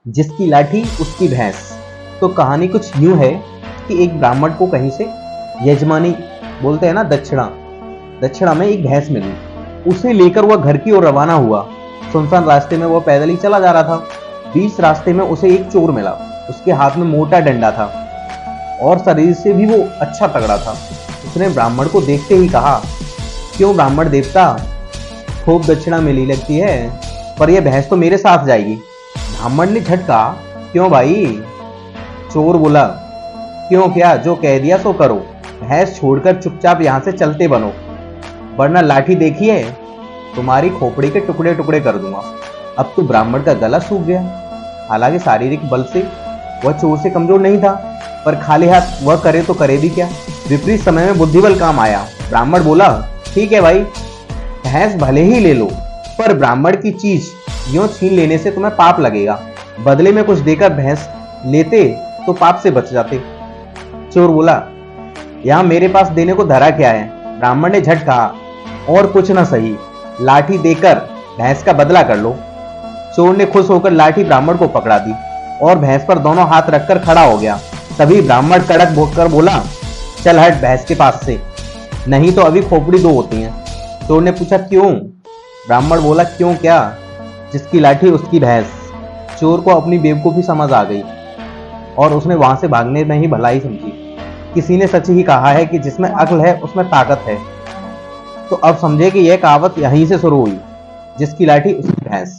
जिसकी लाठी उसकी भैंस। तो कहानी कुछ यूं है कि एक ब्राह्मण को कहीं से यजमानी बोलते हैं ना, दक्षिणा दक्षिणा में एक भैंस मिली। उसे लेकर वह घर की ओर रवाना हुआ। सुनसान रास्ते में वह पैदल ही चला जा रहा था। बीच रास्ते में उसे एक चोर मिला। उसके हाथ में मोटा डंडा था और शरीर से भी वो अच्छा तगड़ा था। उसने ब्राह्मण को देखते ही कहा, क्यों ब्राह्मण देवता, खूब दक्षिणा मिली लगती है, पर यह भैंस तो मेरे साथ जाएगी। ब्राह्मण ने झटका, क्यों भाई? चोर बोला, क्यों क्या, जो कह दिया सो करो। भैंस छोड़कर चुपचाप यहां से चलते बनो, वरना लाठी देखी है, तुम्हारी खोपड़ी के टुकड़े टुकड़े कर दूंगा। अब तो ब्राह्मण का गला सूख गया। हालांकि शारीरिक बल से वह चोर से कमजोर नहीं था, पर खाली हाथ वह करे तो करे भी क्या। विपरीत समय में बुद्धिबल काम आया। ब्राह्मण बोला, ठीक है भाई, भैंस भले ही ले लो, पर ब्राह्मण की चीज यूं छीन लेने से तुम्हें पाप लगेगा। बदले में कुछ देकर भैंस लेते तो पाप से बच जाते। चोर बोला, यहां मेरे पास देने को धरा क्या है? ब्राह्मण ने झट कहा, और कुछ ना सही, लाठी देकर भैंस का बदला कर लो। चोर ने खुश होकर लाठी ब्राह्मण को पकड़ा दी और भैंस पर दोनों हाथ रखकर खड़ा हो गया। तभी ब्राह्मण कड़क भोंककर बोला, चल हट भैंस के पास से, नहीं तो अभी खोपड़ी दो होती है। चोर ने पूछा, क्यों? ब्राह्मण बोला, क्यों क्या, जिसकी लाठी उसकी भैंस। चोर को अपनी बेवकूफी समझ आ गई और उसने वहां से भागने में ही भलाई समझी। किसी ने सच ही कहा है कि जिसमें अक्ल है उसमें ताकत है। तो अब समझे कि यह कहावत यहीं से शुरू हुई, जिसकी लाठी उसकी भैंस।